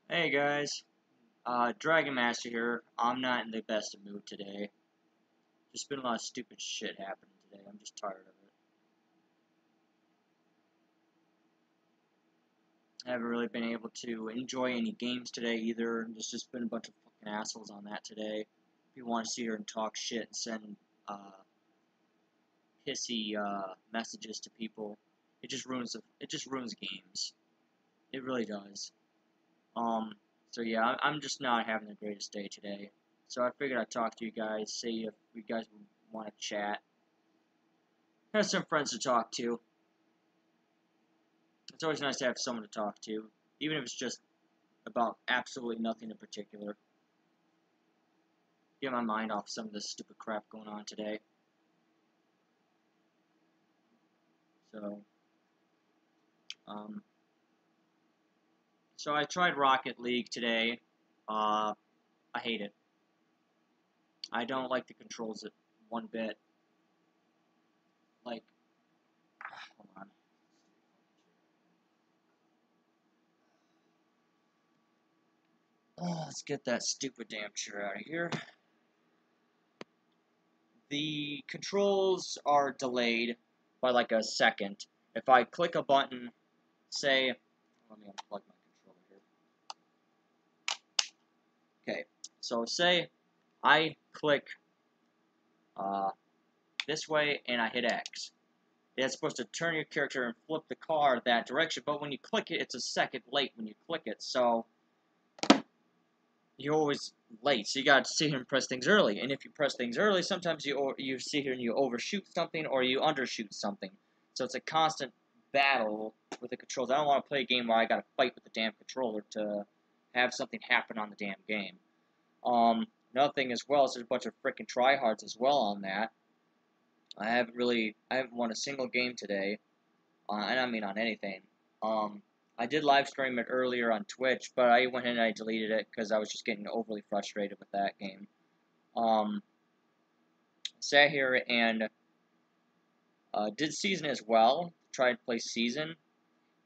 Hey guys, Dragon Master here. I'm not in the best of mood today. Just been a lot of stupid shit happening today. I'm just tired of it. I haven't really been able to enjoy any games today either. There's just been a bunch of fucking assholes on that today. People want to sit here and talk shit and send pissy messages to people. It just ruins games. It really does. Um, so yeah, I'm just not having the greatest day today. So I figured I'd talk to you guys, see if you guys want to chat. Have some friends to talk to. It's always nice to have someone to talk to, even if it's just about absolutely nothing in particular. Get my mind off some of this stupid crap going on today. So, um, so I tried Rocket League today. I hate it. I don't like the controls one bit. Like, hold on. Oh, let's get that stupid damn chair out of here. The controls are delayed by like a second. If I click a button, say, let me unplug my controller here. Okay, so say I click this way and I hit X. It's supposed to turn your character and flip the car that direction, but when you click it, it's a second late when you click it, so you're always late. So you gotta sit here and press things early. And if you press things early, sometimes you sit here and you overshoot something or you undershoot something. So it's a constant battle with the controls. I don't want to play a game where I gotta fight with the damn controller to have something happen on the damn game. Another thing as well is there's a bunch of freaking tryhards as well on that. I haven't won a single game today, and I mean on anything. I did live stream it earlier on Twitch, but I went in and I deleted it because I was just getting overly frustrated with that game. Um, Sat here and did season as well. Tried to play season,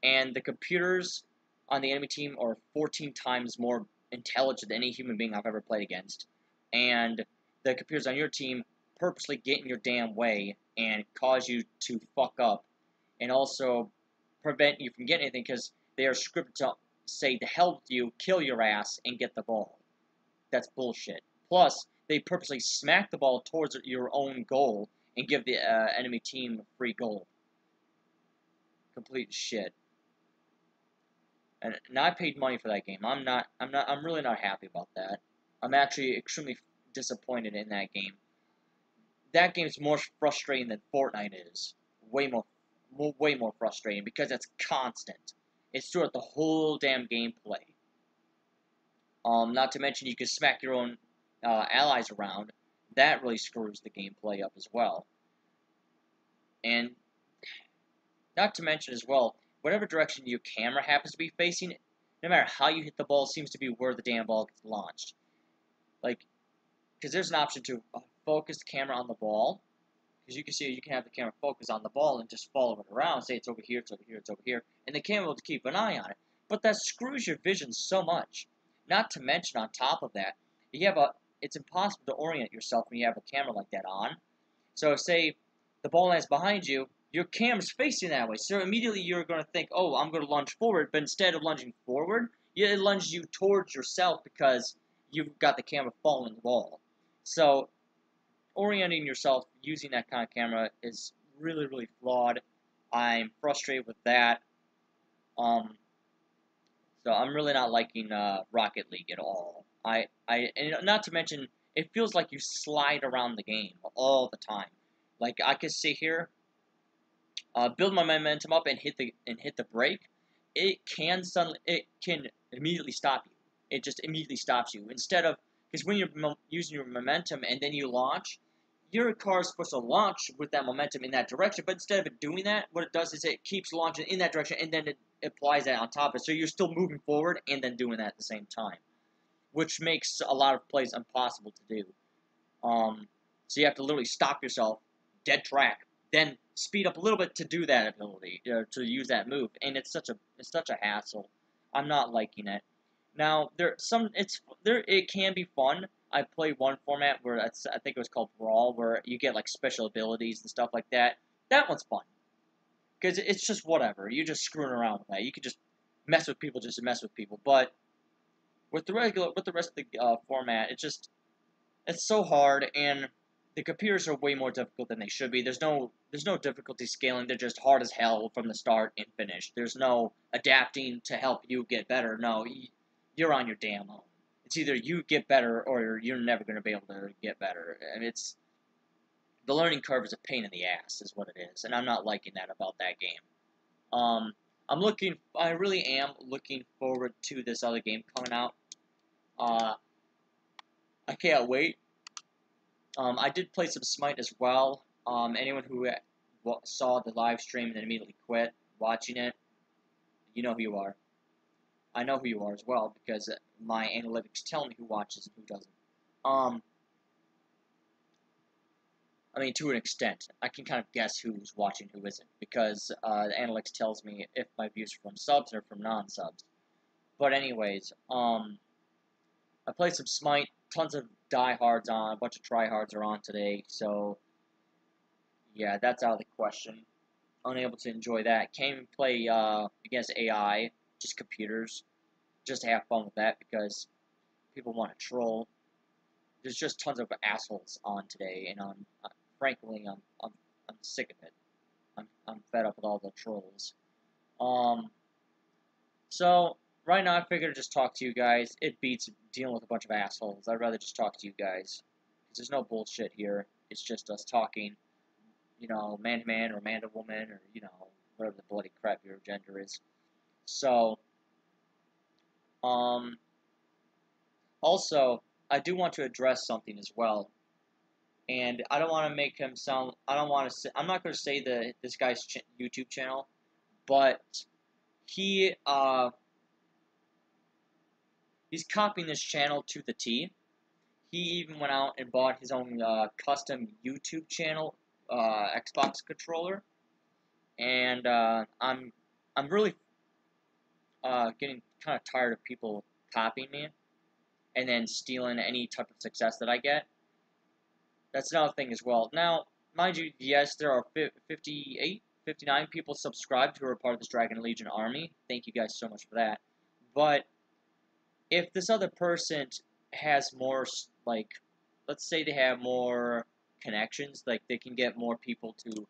and the computers on the enemy team are 14 times more intelligent than any human being I've ever played against. And the computers on your team purposely get in your damn way and cause you to fuck up, and also prevent you from getting anything because they are scripted to say to hell with you, kill your ass, and get the ball. That's bullshit. Plus, they purposely smack the ball towards your own goal and give the enemy team free goal. Complete shit. And I paid money for that game. I'm really not happy about that. I'm actually extremely disappointed in that game. That game's more frustrating than Fortnite is. Way more frustrating because it's constant. It's throughout the whole damn gameplay. Not to mention you can smack your own allies around. That really screws the gameplay up as well. And not to mention as well, whatever direction your camera happens to be facing, no matter how you hit the ball, seems to be where the damn ball gets launched. Like, because there's an option to focus the camera on the ball, because you can see you can have the camera focus on the ball and just follow it around, say it's over here, it's over here, it's over here, and the camera will keep an eye on it. But that screws your vision so much. Not to mention, on top of that, it's impossible to orient yourself when you have a camera like that on. So say the ball lands behind you, your camera's facing that way, so immediately you're going to think, oh, I'm going to lunge forward, but instead of lunging forward, it lunges you towards yourself because you've got the camera following the ball. So orienting yourself using that kind of camera is really, really flawed. I'm frustrated with that. So I'm really not liking Rocket League at all. And not to mention, it feels like you slide around the game all the time. Like I could sit here, build my momentum up, and hit the brake. It can immediately stop you. It just immediately stops you instead of because when you're using your momentum and then you launch, your car is supposed to launch with that momentum in that direction, but instead of it doing that, what it does is it keeps launching in that direction, and then it applies that on top of it. So you're still moving forward and then doing that at the same time, which makes a lot of plays impossible to do. So you have to literally stop yourself, dead track, then speed up a little bit to do that ability, to use that move, and it's such a hassle. I'm not liking it. Now it can be fun. I play one format where I think it was called Brawl, where you get like special abilities and stuff like that. That one's fun because it's just whatever. You're just screwing around with that. You can just mess with people just to mess with people. But with the rest of the format, it's so hard, and the computers are way more difficult than they should be. There's no difficulty scaling. They're just hard as hell from the start and finish. There's no adapting to help you get better. No, you're on your damn own. It's either you get better or you're never going to be able to get better. And it's the learning curve is a pain in the ass, is what it is, and I'm not liking that about that game. Um, I really am looking forward to this other game coming out. Uh, I can't wait. I did play some Smite as well. Anyone who saw the live stream and then immediately quit watching it, you know who you are. I know who you are as well because my analytics tell me who watches and who doesn't. I mean, to an extent, I can kind of guess who's watching, who isn't, because the analytics tells me if my views are from subs or from non-subs. But anyways, I played some Smite. Tons of diehards on, a bunch of tryhards are on today, so yeah, that's out of the question. Unable to enjoy that. Can't even play against AI, just computers. Just to have fun with that because people want to troll. There's just tons of assholes on today, and frankly, I'm sick of it. I'm fed up with all the trolls. Um, so right now I figured to just talk to you guys. It beats dealing with a bunch of assholes. I'd rather just talk to you guys because there's no bullshit here. It's just us talking, man to man or man to woman or whatever the bloody crap your gender is. So, um, also I do want to address something as well. And I don't want to make him sound. I don't want to say. I'm not going to say this guy's YouTube channel, but he he's copying this channel to the T. He even went out and bought his own custom YouTube channel Xbox controller, and I'm really getting kind of tired of people copying me and then stealing any type of success that I get. That's another thing as well. Now, mind you, yes, there are 58, 59 people subscribed who are part of this Dragon Legion army. Thank you guys so much for that. But if this other person has more, like, let's say they have more connections, like they can get more people to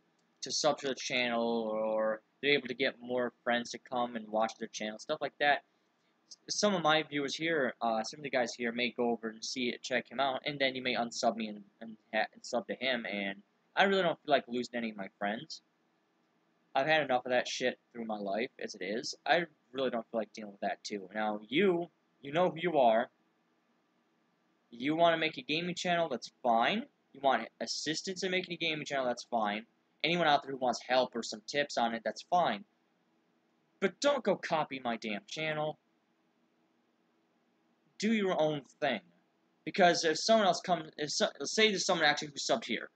sub to the channel, or they're able to get more friends to come and watch their channel, stuff like that. Some of my viewers here, some of the guys here may go over and see it, check him out, and then you may unsub me and sub to him, and I really don't feel like losing any of my friends. I've had enough of that shit through my life as it is. I really don't feel like dealing with that too. Now, you know who you are. You want to make a gaming channel, that's fine. You want assistance in making a gaming channel, that's fine. Anyone out there who wants help or some tips on it, that's fine. But don't go copy my damn channel. Do your own thing. Because if someone else comes, say there's someone actually who subbed here,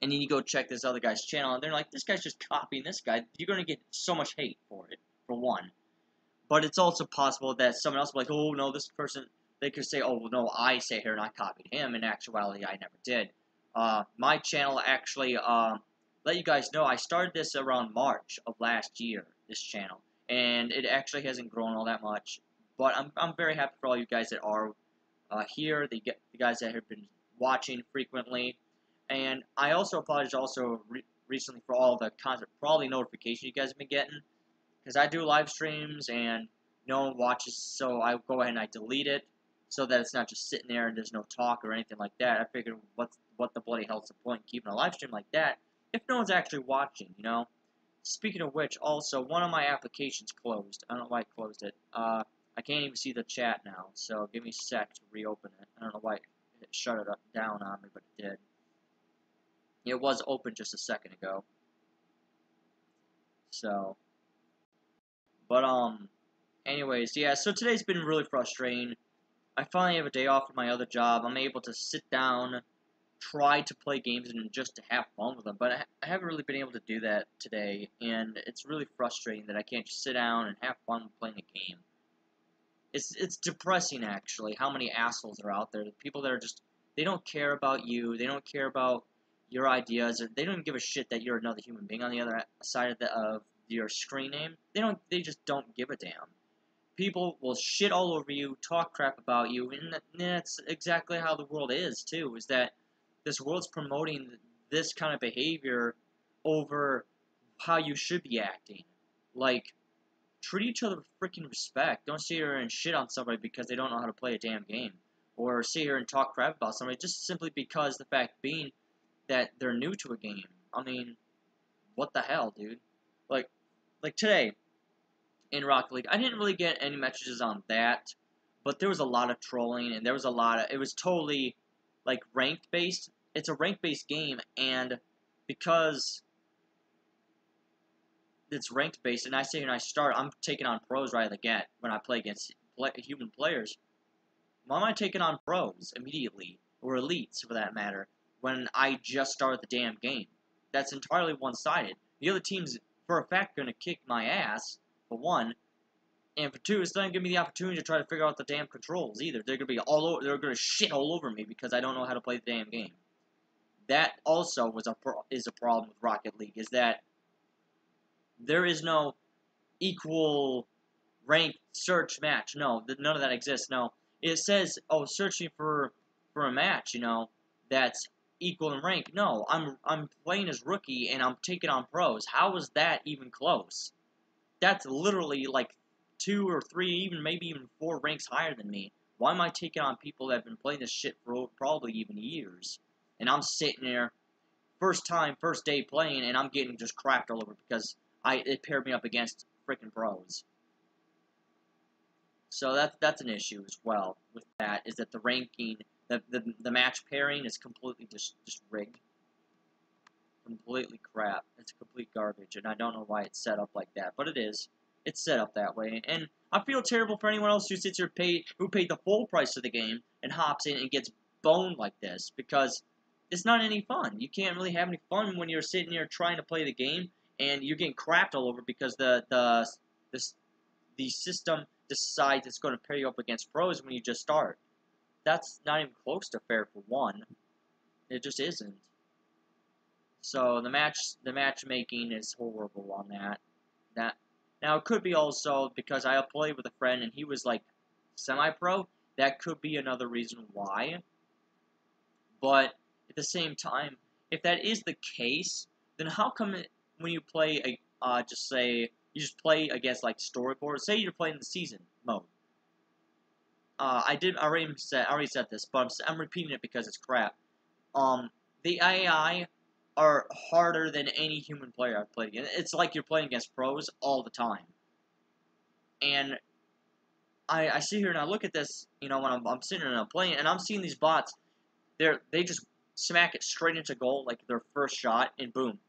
and then you go check this other guy's channel, and they're like, this guy's just copying this guy, you're going to get so much hate for it, for one. But it's also possible that someone else will be like, oh, no, this person, they could say, oh, well, no, I say here and I copied him. In actuality, I never did. My channel actually, let you guys know, I started this around March of last year, this channel. And it actually hasn't grown all that much. But I'm very happy for all you guys that are here, the guys that have been watching frequently. And I also apologize recently for all the constant, for all the notifications you guys have been getting. Because I do live streams and no one watches, so I go ahead and I delete it so that it's not just sitting there and there's no talk or anything like that. I figured, what the bloody hell's the point in keeping a live stream like that if no one's actually watching, you know? Speaking of which, also, one of my applications closed. I don't know why it closed it. I can't even see the chat now, so give me a sec to reopen it. I don't know why it shut it down on me, but it did. It was open just a second ago. So, but, anyways, yeah, so today's been really frustrating. I finally have a day off from my other job. I'm able to sit down, try to play games, and just to have fun with them. But I haven't really been able to do that today, and it's really frustrating that I can't just sit down and have fun playing a game. It's depressing, actually, how many assholes are out there. The people that are just, they don't care about you, they don't care about your ideas, or they don't give a shit that you're another human being on the other side of your screen name. They just don't give a damn. People will shit all over you, talk crap about you, and that's exactly how the world is, too, is that this world's promoting this kind of behavior over how you should be acting. Like, treat each other with freaking respect. Don't sit here and shit on somebody because they don't know how to play a damn game. Or sit here and talk crap about somebody just simply because the fact being that they're new to a game. I mean, what the hell, dude? Like today, in Rocket League, I didn't really get any messages on that, but there was a lot of trolling, and there was a lot of, it was totally, like, ranked based. It's a ranked based game, and because it's ranked based, and I sit here and I start, I'm taking on pros right out of the get when I play against human players. Why am I taking on pros immediately, or elites for that matter, when I just started the damn game? That's entirely one-sided. The other team's, for a fact, going to kick my ass, for one, and for two, it's not going to give me the opportunity to try to figure out the damn controls either. They're going to be all over, they're going to shit all over me because I don't know how to play the damn game. That also is a problem with Rocket League, is that there is no equal ranked search match. No, none of that exists. No, it says, oh, searching for a match, that's equal in rank. No, I'm playing as rookie and I'm taking on pros. How is that even close? That's literally like 2 or 3, even maybe even 4 ranks higher than me. Why am I taking on people that have been playing this shit for probably even years? And I'm sitting there, first day playing, and I'm getting just cracked all over because it paired me up against freaking pros. So that's an issue as well with that, is that the ranking, the match pairing is completely just rigged. Completely crap. It's complete garbage, and I don't know why it's set up like that, but it is. It's set up that way, and I feel terrible for anyone else who sits here who paid the full price of the game and hops in and gets boned like this, because it's not any fun. You can't really have any fun when you're sitting here trying to play the game and you're getting crapped all over because the system decides it's going to pair you up against pros when you just start. That's not even close to fair for one. It just isn't. So the matchmaking is horrible on that. Now it could be also because I played with a friend and he was like semi-pro. That could be another reason why. But at the same time, if that is the case, then how come when you play just say you just play against like storyboard? Say you're playing the season mode. I already said this, but I'm repeating it because it's crap. The AI are harder than any human player I've played against. It's like you're playing against pros all the time. And I sit here and I look at this, when I'm sitting and I'm playing, and I'm seeing these bots. They just smack it straight into goal, like their first shot, and boom,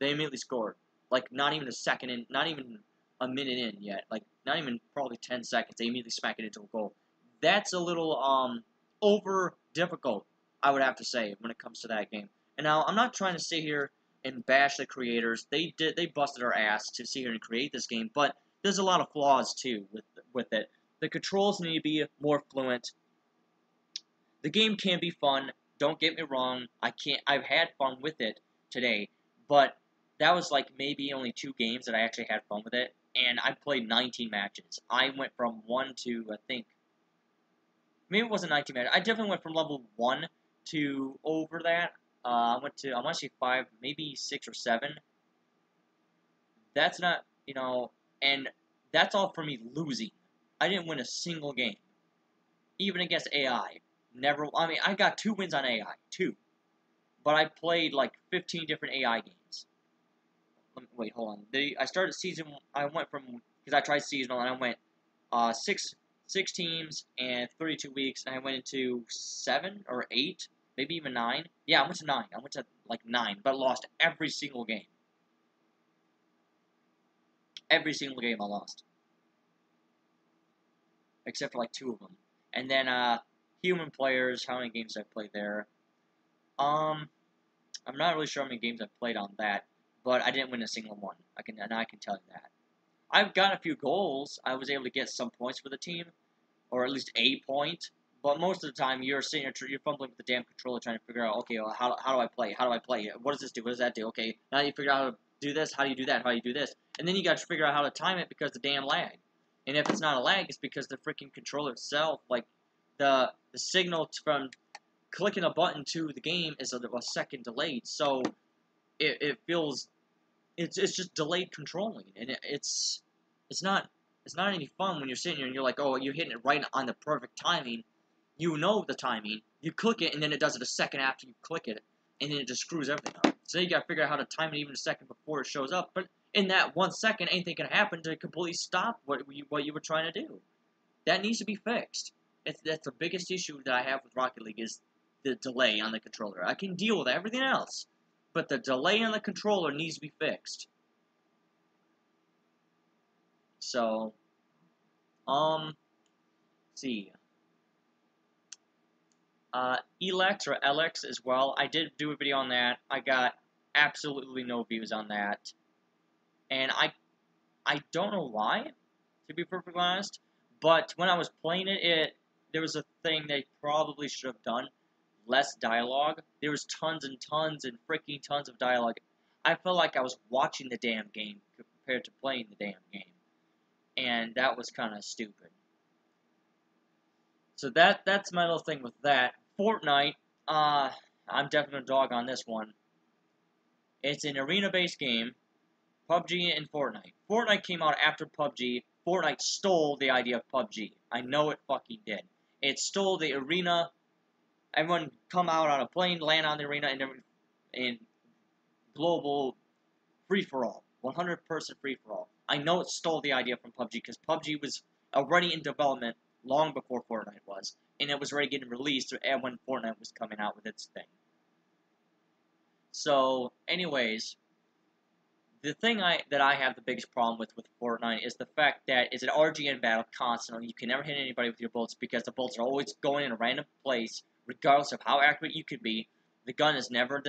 they immediately scored. Like not even a second in, not even a minute in yet. Like not even probably 10 seconds. They immediately smack it into a goal. That's a little over difficult, I would have to say, when it comes to that game. And now I'm not trying to sit here and bash the creators. They busted our ass to sit here and create this game, but there's a lot of flaws too with it. The controls need to be more fluent. The game can be fun. Don't get me wrong. I've had fun with it today, but that was like maybe only 2 games that I actually had fun with it, and I played 19 matches. I went from 1 to, I think, maybe it wasn't 19 matches. I definitely went from level 1 to over that. I want to say 5, maybe 6 or 7. That's not, and that's all for me losing. I didn't win a single game, even against AI. Never. I mean, I got 2 wins on AI, 2, but I played like 15 different AI games. Wait, hold on. I started season. I went from, because I tried seasonal, and I went 6 teams and 32 weeks, and I went into 7 or 8, maybe even 9. Yeah, I went to 9. I went to like 9, but lost every single game. Every single game I lost, except for like 2 of them. And then human players, how many games I've played there. I'm not really sure how many games I've played on that, but I didn't win a single one. I can tell you that. I've got a few goals. I was able to get some points for the team, or at least a point. But most of the time, you're sitting here, you're fumbling with the damn controller, trying to figure out, okay, well, how do I play? How do I play? What does this do? What does that do? Okay, now you figure out how to do this. How do you do that? How do you do this? And then you got to figure out how to time it because the damn lag. And if it's not a lag, it's because the freaking controller itself, like the signal from clicking a button to the game is a second delayed. So it feels it's just delayed controlling, and it's not any fun when you're sitting here and you're like, oh, you're hitting it right on the perfect timing. You know the timing. You click it, and then it does it a second after you click it, and then it just screws everything up. So you gotta figure out how to time it even a second before it shows up. But in that 1 second, anything can happen to completely stop what you were trying to do. That needs to be fixed. That's the biggest issue that I have with Rocket League is the delay on the controller. I can deal with everything else, but the delay on the controller needs to be fixed. So, let's see. Elex or Elex as well. I did do a video on that. I got absolutely no views on that. And I don't know why, to be perfectly honest. But when I was playing it, there was a thing they probably should have done. Less dialogue. There was tons and tons and freaking tons of dialogue. I felt like I was watching the damn game compared to playing the damn game. And that was kind of stupid. So that's my little thing with that. Fortnite, I'm definitely a dog on this one. It's an arena-based game. PUBG and Fortnite. Fortnite came out after PUBG. Fortnite stole the idea of PUBG. I know it fucking did. It stole the arena. Everyone come out on a plane, land on the arena, and global free-for-all. 100-person free-for-all. I know it stole the idea from PUBG because PUBG was already in development long before Fortnite was. And it was already getting released when Fortnite was coming out with its thing. So, anyways, the thing that I have the biggest problem with Fortnite is the fact that it's an RGN battle constantly. You can never hit anybody with your bullets because the bullets are always going in a random place, regardless of how accurate you could be. The gun is never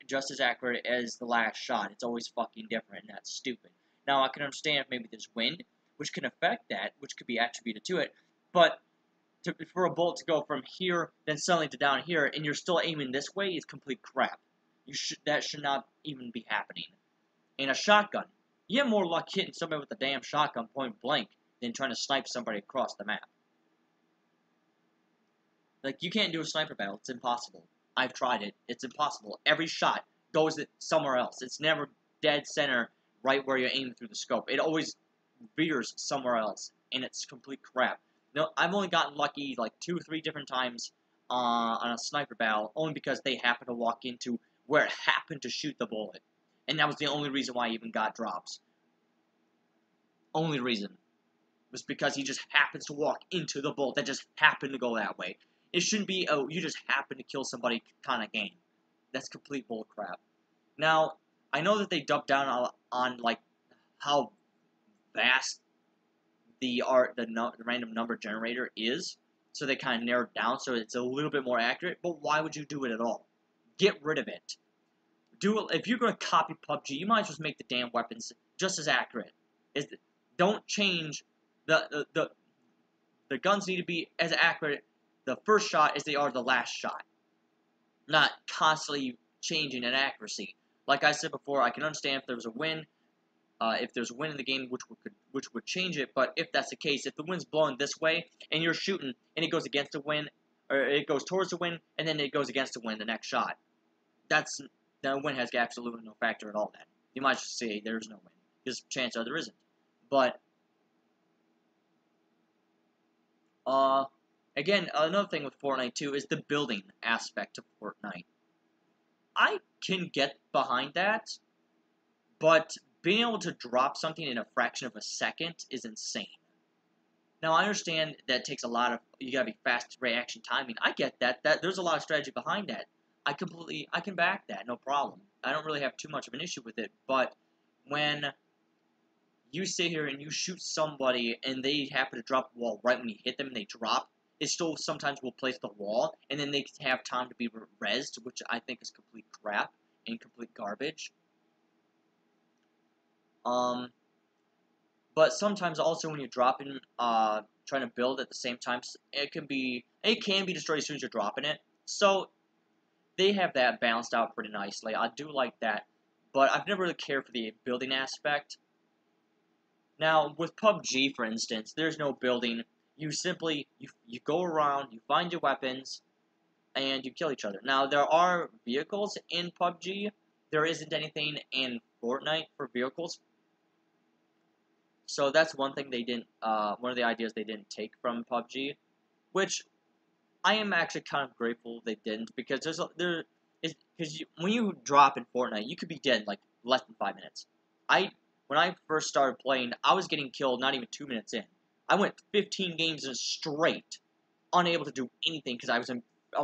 just as accurate as the last shot. It's always fucking different, and that's stupid. Now, I can understand if maybe there's wind, which can affect that, which could be attributed to it, but for a bullet to go from here, then suddenly to down here, and you're still aiming this way is complete crap. That should not even be happening. In a shotgun, you have more luck hitting somebody with a damn shotgun point blank than trying to snipe somebody across the map. Like, you can't do a sniper battle. It's impossible. I've tried it. It's impossible. Every shot goes somewhere else. It's never dead center right where you're aiming through the scope. It always veers somewhere else, and it's complete crap. No, I've only gotten lucky like 2 or 3 different times on a sniper battle, only because they happened to walk into where it happened to shoot the bullet. And that was the only reason why I even got drops. Only reason. Was because he just happens to walk into the bullet that just happened to go that way. It shouldn't be, oh, you just happen to kill somebody kind of game. That's complete bullcrap. Now, I know that they dumped down on like, how vast the random number generator is, so they kind of narrowed down so it's a little bit more accurate, but why would you do it at all? Get rid of it. If you're going to copy PUBG, you might as well make the damn weapons just as accurate. Don't change the guns need to be as accurate the first shot as they are the last shot. Not constantly changing in accuracy. Like I said before, I can understand if there was a win. If there's a win in the game, which would change it, but if that's the case, if the wind's blowing this way, and you're shooting, and it goes against the wind, or it goes towards the wind, and then it goes against the wind the next shot, the wind has absolutely no factor at all then. You might just say there's no wind, because chances are there isn't. But, again, another thing with Fortnite, too, is the building aspect of Fortnite. I can get behind that, but being able to drop something in a fraction of a second is insane. Now, I understand that takes a lot of, you gotta be fast reaction timing. I get that. There's a lot of strategy behind that. I can back that, no problem. I don't really have too much of an issue with it, but when you sit here and you shoot somebody and they happen to drop the wall right when you hit them and they drop, it still sometimes will place the wall, and then they have time to be rezzed, which I think is complete crap and complete garbage. But sometimes also when you're dropping, trying to build at the same time, it can be destroyed as soon as you're dropping it. So they have that balanced out pretty nicely. I do like that, but I've never really cared for the building aspect. Now with PUBG, for instance, there's no building. You simply you go around, you find your weapons, and you kill each other. Now there are vehicles in PUBG. There isn't anything in Fortnite for vehicles. So that's one thing they didn't. One of the ideas they didn't take from PUBG, which I am actually kind of grateful they didn't, because when you drop in Fortnite, you could be dead in like less than 5 minutes. When I first started playing, I was getting killed not even 2 minutes in. I went 15 games in straight, unable to do anything because I was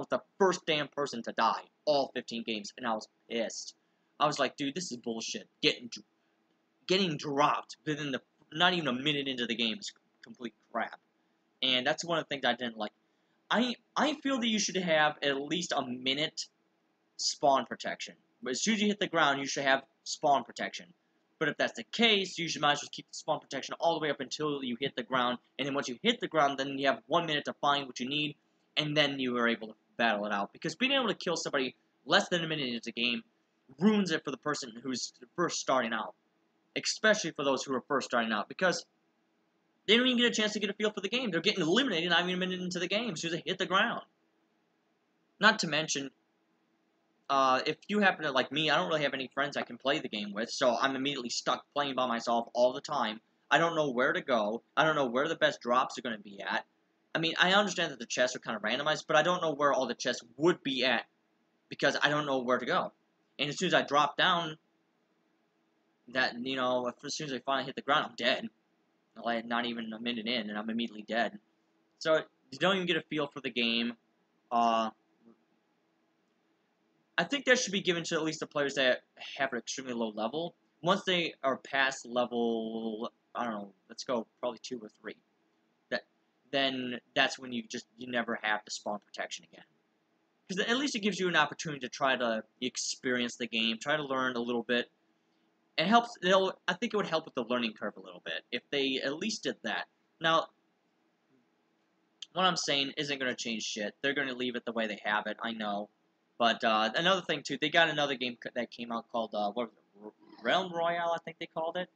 the first damn person to die all 15 games, and I was pissed. I was like, dude, this is bullshit. Getting dropped within the not even a minute into the game is complete crap. And that's one of the things I didn't like. I feel that you should have at least a minute spawn protection. But as soon as you hit the ground, you should have spawn protection. But if that's the case, you should might as well keep the spawn protection all the way up until you hit the ground. And then once you hit the ground, then you have 1 minute to find what you need, and then you are able to battle it out. Because being able to kill somebody less than a minute into the game ruins it for the person who's first starting out. Especially for those who are first starting out. Because they don't even get a chance to get a feel for the game. They're getting eliminated not even a minute into the game as soon as they hit the ground. Not to mention, if you happen to, like me, I don't really have any friends I can play the game with, so I'm immediately stuck playing by myself all the time. I don't know where to go. I don't know where the best drops are going to be at. I mean, I understand that the chests are kind of randomized, but I don't know where all the chests would be at, because I don't know where to go. And as soon as I drop down, as soon as I finally hit the ground, I'm dead. Like, not even a minute in, and I'm immediately dead. So, you don't even get a feel for the game. I think that should be given to at least the players that have an extremely low level. Once they are past level, I don't know, let's go probably 2 or 3. Then that's when you never have the spawn protection again. Because at least it gives you an opportunity to try to experience the game, try to learn a little bit. It helps. I think it would help with the learning curve a little bit if they at least did that. Now, what I'm saying isn't going to change shit. They're going to leave it the way they have it. I know. But another thing too, they got another game that came out called what was it? Realm Royale, I think they called it,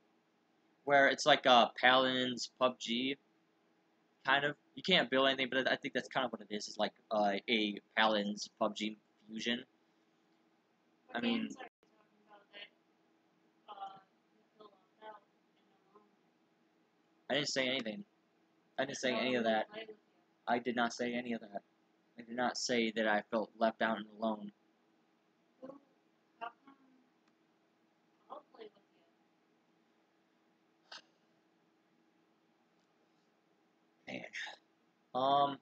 where it's like Paladins PUBG, kind of. You can't build anything, but I think that's kind of what it is. It's like a Paladins PUBG fusion. I mean, I didn't say anything. I didn't say any of that. I did not say any of that. I did not say that I felt left out and alone. Man.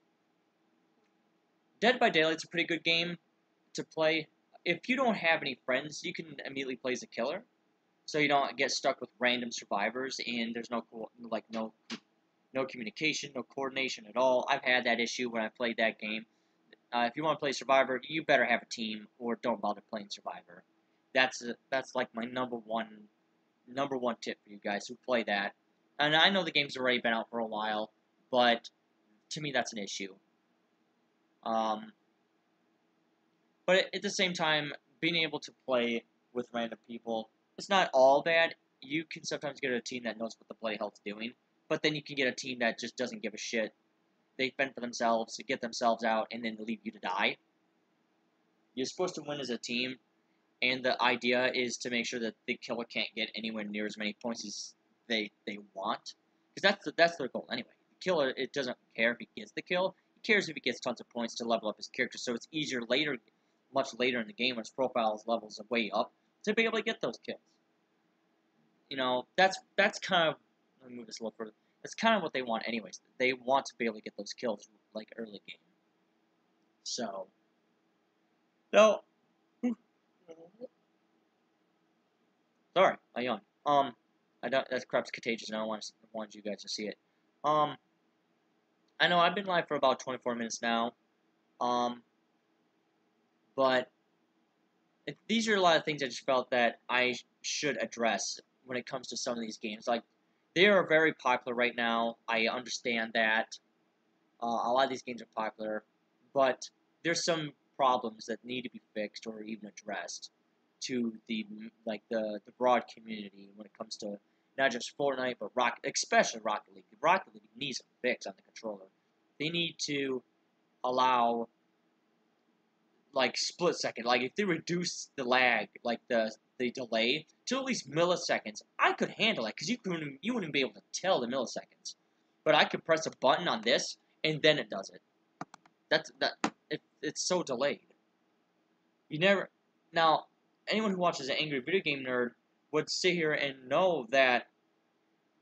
Dead by Daylight's a pretty good game to play. If you don't have any friends, you can immediately play as a killer, so you don't get stuck with random survivors, and there's no communication, no coordination at all. I've had that issue when I played that game. If you want to play Survivor, you better have a team, or don't bother playing Survivor. That's like my number one tip for you guys who play that. And I know the game's already been out for a while, but to me that's an issue. But at the same time, being able to play with random people, it's not all bad. You can sometimes get a team that knows what the play health's doing, but then you can get a team that just doesn't give a shit. They fend for themselves, to get themselves out, and then leave you to die. You're supposed to win as a team, and the idea is to make sure that the killer can't get anywhere near as many points as they want, because that's their goal anyway. The killer, it doesn't care if he gets the kill. He cares if he gets tons of points to level up his character, so it's easier much later in the game when his profile's levels are way up, to be able to get those kills. That's kind of, let me move this a little further. That's kind of what they want anyways. They want to be able to get those kills, like, early game. So, no. Sorry, I yawned. That crap's contagious, and I wanted you guys to see it. I know I've been live for about 24 minutes now. But these are a lot of things I just felt that I should address when it comes to some of these games. Like, They are very popular right now. I understand that. A lot of these games are popular, but there's some problems that need to be fixed or even addressed to the broad community when it comes to not just Fortnite but especially Rocket League. Rocket League needs a fix on the controller. They need to allow like split second, like if they reduce the lag, like the delay to at least milliseconds, I could handle it because you wouldn't be able to tell the milliseconds, but I could press a button on this and then it does it. It's so delayed. You never now anyone who watches an Angry Video Game Nerd would sit here and know that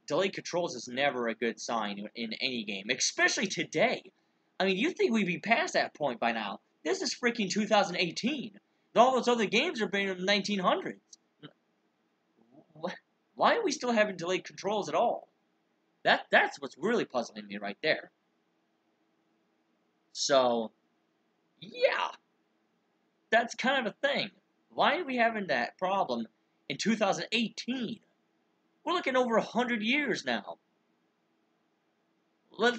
delayed controls is never a good sign in any game, especially today. I mean, you think we'd be past that point by now? This is freaking 2018. All those other games are made in the 1900s. Why are we still having delayed controls at all? That's what's really puzzling me right there. So, yeah, that's kind of a thing. Why are we having that problem in 2018? We're looking over 100 years now.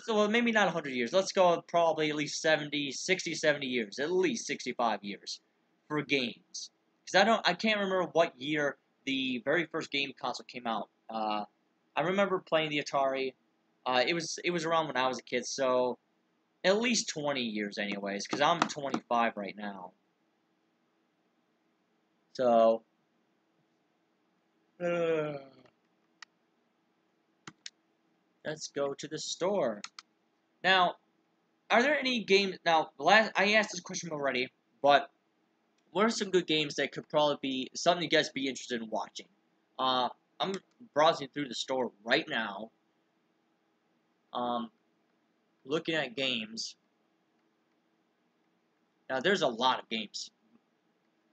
Well, maybe not 100 years. Let's go probably at least 70, 60, 70 years. At least 65 years for games. Because I can't remember what year the very first game console came out. I remember playing the Atari. It was around when I was a kid, so at least 20 years anyways, because I'm 25 right now. So, let's go to the store. Now, are there any games? Now, I asked this question already, but what are some good games that could probably be something you guys be interested in watching? I'm browsing through the store right now, looking at games. Now, there's a lot of games,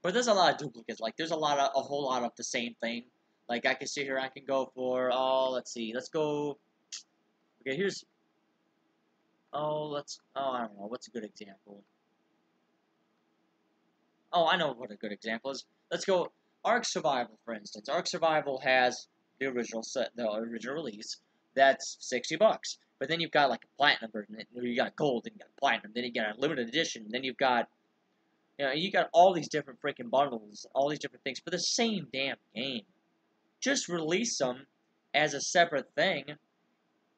but there's a lot of duplicates. Like, there's a whole lot of the same thing. Like, I can sit here, I can go for, let's see, let's go. Okay, here's. I don't know. What's a good example? Oh, I know what a good example is. Let's go Ark Survival, for instance. Ark Survival has the original release. That's $60. But then you've got like a platinum version. You got gold, then you got platinum, then you got a limited edition, then you've got you got all these different freaking bundles, all these different things for the same damn game. Just release them as a separate thing,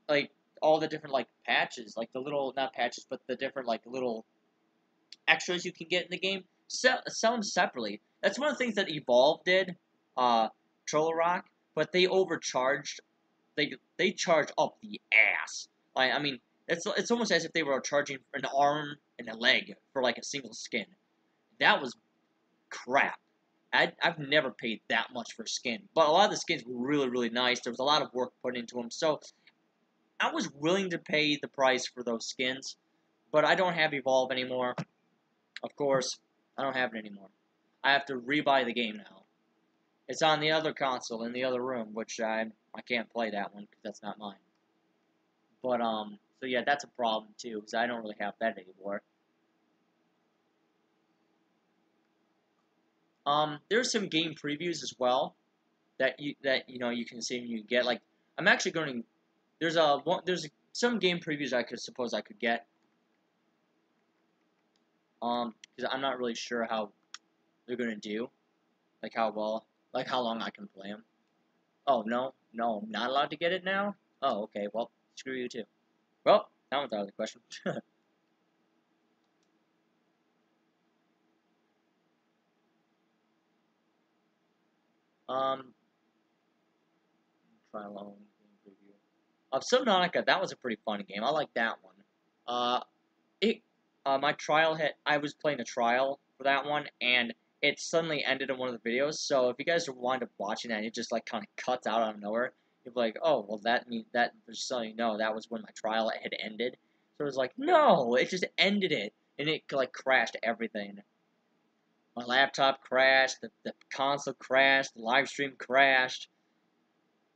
like all the different like patches, like the little not patches, but the different like little extras you can get in the game. Sell them separately. That's one of the things that Evolve did, Troll Rock, but they overcharged. They charged up the ass. Like, I mean, it's almost as if they were charging an arm and a leg for like a single skin. That was crap. I've never paid that much for skin, but a lot of the skins were really, really nice. There was a lot of work put into them, so I was willing to pay the price for those skins, but I don't have Evolve anymore. Of course, I don't have it anymore. I have to rebuy the game now. It's on the other console in the other room, which I can't play that one because that's not mine. But so yeah, that's a problem too because I don't really have that anymore. There's some game previews as well that you can see and you get. Like I'm actually going to there's some game previews I could get. Because I'm not really sure how they're gonna do, like how long I can play them. Oh no, I'm not allowed to get it now. Oh okay, well screw you too. Well, that one's out of the question. um, try alone game preview. Subnautica, that was a pretty fun game. I like that one. Uh, my trial I was playing a trial for that one, and it suddenly ended in one of the videos. So if you guys are wind up watching that, and it just like kind of cuts out of nowhere. You're like, oh well, that means that just so you know, that was when my trial had ended. So it was like, no, it just ended it, and it like crashed everything. My laptop crashed, the console crashed, the live stream crashed,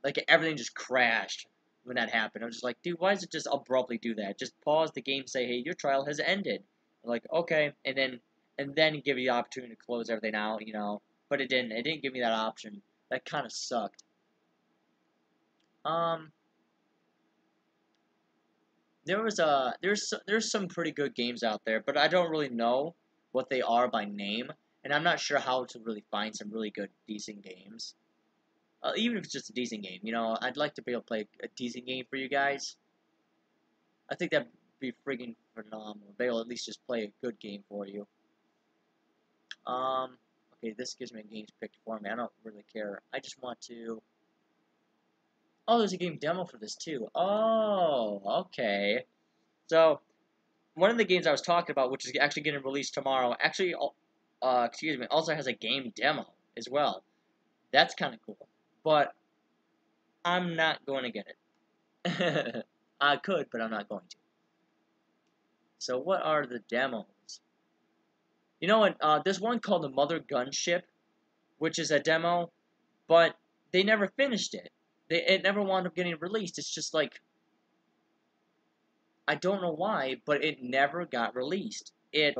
like everything just crashed when that happened. I was just like, dude, why does it just abruptly do that? Just pause the game, say, hey, your trial has ended. I'm like, okay, and then give you the opportunity to close everything out, But it didn't. It didn't give me that option. That kind of sucked. there's some pretty good games out there, but I don't really know what they are by name, and I'm not sure how to really find some really good, decent games. Even if it's just a decent game, I'd like to be able to play a decent game for you guys. I think that'd be friggin' phenomenal. Be able to at least just play a good game for you. Okay, this gives me a games picked for me. I don't really care. I just want to. Oh, there's a game demo for this too. Oh, okay. So one of the games I was talking about, which is actually getting released tomorrow, actually, excuse me, also has a game demo as well. That's kind of cool. But I'm not going to get it. I could, but I'm not going to. So what are the demos? You know what? There's one called the Mother Gunship, which is a demo, but they never finished it. It never wound up getting released. It's just like, I don't know why, but it never got released. And